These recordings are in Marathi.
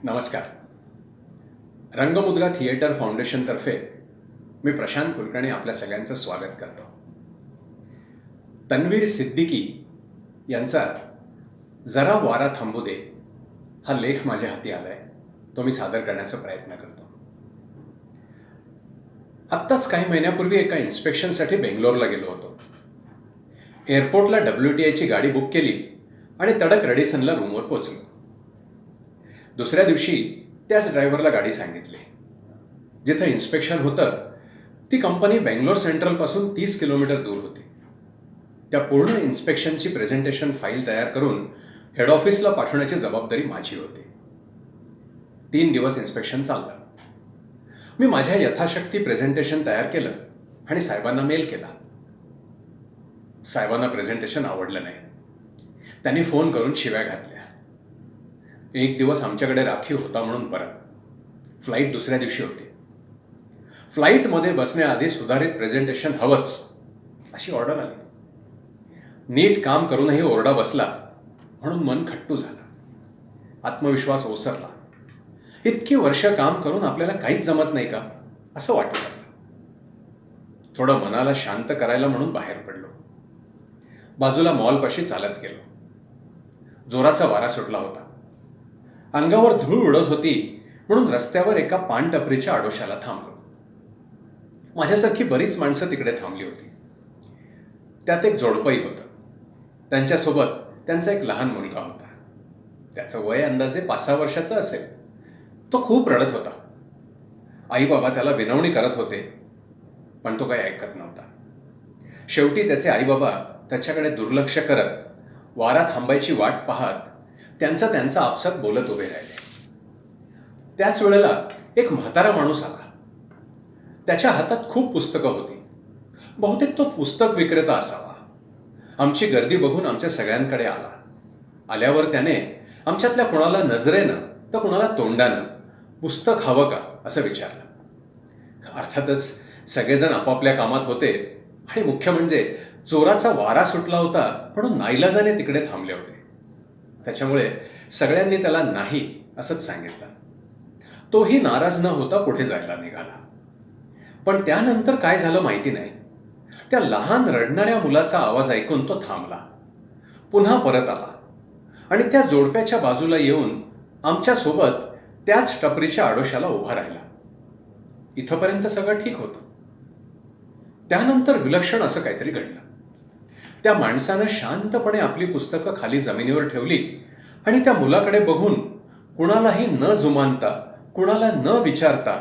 नमस्कार. रंगमुद्रा थिएटर फाउंडेशनतर्फे मी प्रशांत कुलकर्णी आपल्या सगळ्यांचं स्वागत करतो. तन्वीर सिद्दीकी यांचा जरा वारा थांबू दे हा लेख माझ्या हाती आलाय. तो मी सादर करण्याचा प्रयत्न करतो. आत्ताच काही महिन्यापूर्वी एका इन्स्पेक्शनसाठी बेंगलोरला गेलो होतो. एअरपोर्टला WTIची गाडी बुक केली आणि तडक रेडिसनला रूमवर पोचलो. दुसऱ्या दिवशी त्याच ड्रायव्हरला गाडी सांगितली. जिथं इन्स्पेक्शन होतं ती कंपनी बेंगलोर सेंट्रलपासून 30 किलोमीटर दूर होती. त्या पूर्ण इन्स्पेक्शनची प्रेझेंटेशन फाईल तयार करून हेड ऑफिसला पाठवण्याची जबाबदारी माझी होती. 3 दिवस इन्स्पेक्शन चाललं. मी माझ्या यथाशक्ती प्रेझेंटेशन तयार केलं आणि साहेबांना मेल केला. साहेबांना प्रेझेंटेशन आवडलं नाही. त्यांनी फोन करून शिव्या घातल्या. एक दिवस आमच्याकडे राखीव होता म्हणून बरं. फ्लाईट दुसऱ्या दिवशी होती. फ्लाईटमध्ये बसण्याआधी सुधारित प्रेझेंटेशन हवंच अशी ऑर्डर आली. नीट काम करूनही ओरडा बसला म्हणून मन खट्टू झालं. आत्मविश्वास ओसरला. इतकी वर्ष काम करून आपल्याला काहीच जमत नाही का असं वाटू लागलं. थोडं मनाला शांत करायला म्हणून बाहेर पडलो. बाजूला मॉलपाशी चालत गेलो. जोराचा वारा सुटला होता. अंगावर धूळ उडत होती म्हणून रस्त्यावर एका पानटपरीच्या आडोशाला थांबलो. माझ्यासारखी बरीच माणसं तिकडे थांबली होती. त्यात एक जोडपंही होतं. त्यांच्यासोबत त्यांचा एक लहान मुलगा होता. त्याचं वय अंदाजे 5-6 वर्षाचं असेल. तो खूप रडत होता. आई बाबा त्याला विनवणी करत होते पण तो काही ऐकत नव्हता. शेवटी त्याचे आई बाबा त्याच्याकडे दुर्लक्ष करत वारा थांबायची वाट पाहत त्यांचा आपसात बोलत उभे राहिले. त्याच वेळेला एक म्हातारा माणूस आला. त्याच्या हातात खूप पुस्तकं होती. बहुतेक तो पुस्तक विक्रेता असावा. आमची गर्दी बघून आमच्या सगळ्यांकडे आला. आल्यावर त्याने आमच्यातल्या कुणाला नजरेनं तर कुणाला तोंडानं पुस्तक हवं का असं विचारलं. अर्थातच सगळेजण आपापल्या कामात होते आणि मुख्य म्हणजे जोराचा वारा सुटला होता म्हणून नाईलाजाने तिकडे थांबले होते. त्याच्यामुळे सगळ्यांनी त्याला नाही असंच सांगितलं. तोही नाराज न होता पुढे जायला निघाला. पण त्यानंतर काय झालं माहिती नाही. त्या लहान रडणाऱ्या मुलाचा आवाज ऐकून तो थांबला. पुन्हा परत आला आणि त्या जोडप्याच्या बाजूला येऊन आमच्या सोबत त्याच टपरीच्या आडोशाला उभा राहिला. इथपर्यंत सगळं ठीक होतं. त्यानंतर विलक्षण असं काहीतरी घडलं. त्या माणसानं शांतपणे आपली पुस्तकं खाली जमिनीवर ठेवली आणि त्या मुलाकडे बघून कुणालाही न जुमानता कुणाला न विचारता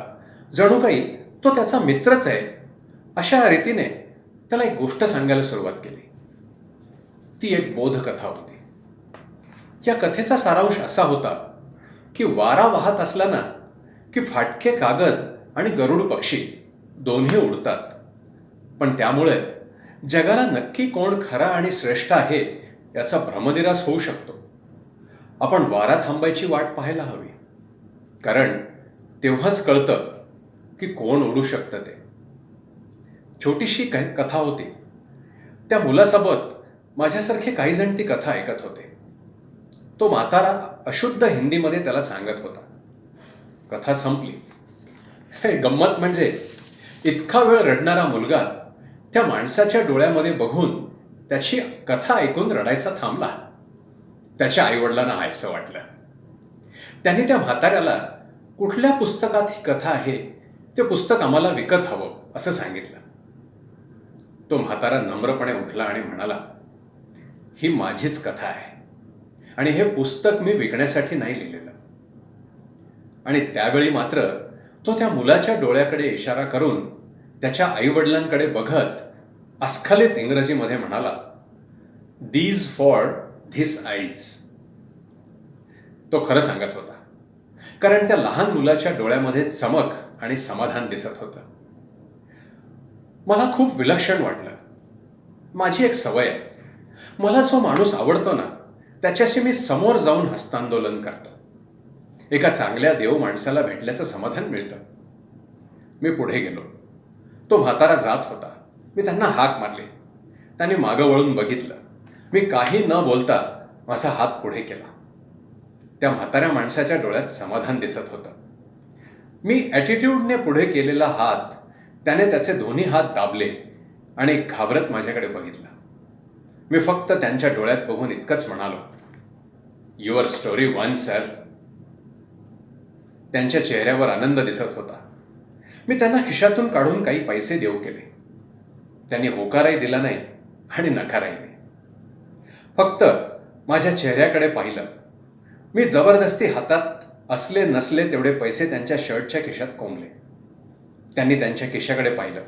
जणू काही तो त्याचा मित्रच आहे अशा रीतीने त्याला एक गोष्ट सांगायला सुरुवात केली. ती एक बोधकथा होती. या कथेचा सारांश असा होता की वारा वाहत असला ना की फाटके कागद आणि गरुड पक्षी दोन्ही उडतात. पण त्यामुळे जगाला नक्की कोण खरा आणि श्रेष्ठ आहे याचा भ्रमनिरास होऊ शकतो. आपण वारा थांबायची वाट पाहायला हवी. कारण तेव्हाच कळतं की कोण उडू शकतं ते. छोटीशी कथा होती. त्या मुलासोबत माझ्यासारखे काही जण ती कथा ऐकत होते. तो म्हातारा अशुद्ध हिंदीमध्ये त्याला सांगत होता. कथा संपली. गंमत म्हणजे इतका वेळ रडणारा मुलगा त्या माणसाच्या डोळ्यामध्ये बघून त्याची कथा ऐकून रडायचा थांबला. त्याच्या आईवडिलांना हायसं वाटलं. त्यांनी त्या म्हाताऱ्याला कुठल्या पुस्तकात ही कथा आहे ते पुस्तक आम्हाला विकत हवं असं सांगितलं. तो म्हातारा नम्रपणे उठला आणि म्हणाला, ही माझीच कथा आहे आणि हे पुस्तक मी विकण्यासाठी नाही लिहिलेलं. आणि त्यावेळी मात्र तो त्या मुलाच्या डोळ्याकडे इशारा करून त्याच्या आईवडिलांकडे बघत अस्खलित इंग्रजीमध्ये म्हणाला, दीज फॉर धिस आईज. तो खरं सांगत होता. कारण त्या लहान मुलाच्या डोळ्यामध्ये चमक आणि समाधान दिसत होतं. मला खूप विलक्षण वाटलं. माझी एक सवय आहे. मला जो माणूस आवडतो ना त्याच्याशी मी समोर जाऊन हस्तांदोलन करतो. एका चांगल्या देव माणसाला भेटल्याचं समाधान मिळतं. मी पुढे गेलो. तो म्हातारा जात होता. मी त्यांना हाक मारली. त्यांनी मागं वळून बघितलं. मी काही न बोलता माझा हात पुढे केला. त्या म्हाताऱ्या माणसाच्या डोळ्यात समाधान दिसत होतं. मी ॲटिट्यूडने पुढे केलेला हात त्याने त्याचे दोन्ही हात दाबले आणि घाबरत माझ्याकडे बघितलं. मी फक्त त्यांच्या डोळ्यात बघून इतकंच म्हणालो, युअर स्टोरी वन सर. त्यांच्या चेहऱ्यावर आनंद दिसत होता. मी त्यांना खिशातून काढून काही पैसे देऊ केले. त्यांनी होकारही दिला नाही आणि नकारही नाही. फक्त माझ्या चेहऱ्याकडे पाहिलं. मी जबरदस्ती हातात असले नसले तेवढे पैसे त्यांच्या शर्टच्या खिशात कोंबले. त्यांनी त्यांच्या खिशाकडे पाहिलं,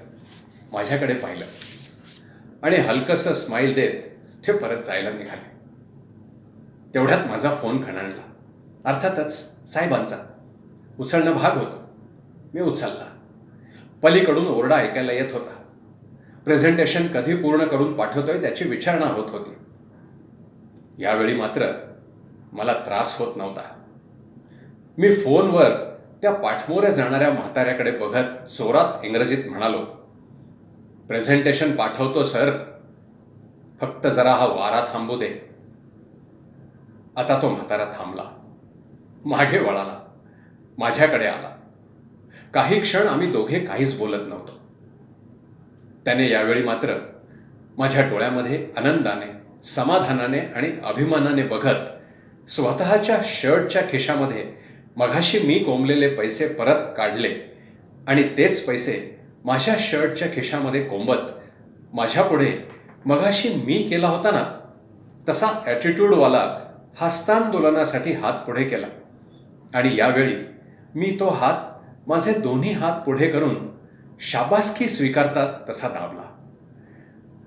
माझ्याकडे पाहिलं आणि हलकंसं स्माईल देत ते परत जायला निघाले. तेवढ्यात माझा फोन खणणला. अर्थातच साहेबांचा. उचलणं भाग होतं. मी उचलला. पलीकडून ओरडा ऐकायला येत होता. प्रेझेंटेशन कधी पूर्ण करून पाठवतोय त्याची विचारणा होत होती. यावेळी मात्र मला त्रास होत नव्हता. मी फोनवर त्या पाठमोऱ्या जाणाऱ्या म्हाताऱ्याकडे बघत जोरात इंग्रजीत म्हणालो, प्रेझेंटेशन पाठवतो सर, फक्त जरा हा वारा थांबू दे. आता तो म्हातारा थांबला, मागे वळाला, माझ्याकडे आला. काही क्षण आम्ही दोघे काहीच बोलत नव्हतो. त्याने यावेळी मात्र माझ्या डोळ्यामध्ये आनंदाने, समाधानाने आणि अभिमानाने बघत स्वतःच्या शर्टच्या खिशामध्ये मघाशी मी कोंबलेले पैसे परत काढले आणि तेच पैसे माझ्या शर्टच्या खिशामध्ये कोंबत माझ्यापुढे मघाशी मी केला होता ना तसा ॲटिट्यूडवाला हस्तांदोलनासाठी हात पुढे केला. आणि यावेळी मी तो हात माझे दोन्ही हात पुढे करून शाबासकी स्वीकारतात तसा दाबला.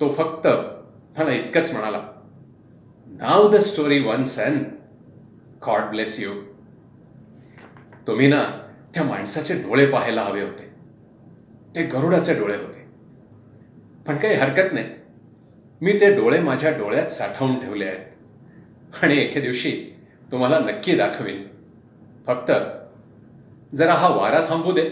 तो फक्त मला इतकंच म्हणाला, नाव the story one son, God bless you. तुम्ही ना त्या माणसाचे डोळे पाहायला हवे होते. ते गरुडाचे डोळे होते. पण काही हरकत नाही, मी ते डोळे माझ्या डोळ्यात साठवून ठेवले आहेत आणि एके दिवशी तुम्हाला नक्की दाखवीन. फक्त जरा हा वारा थांबू दे.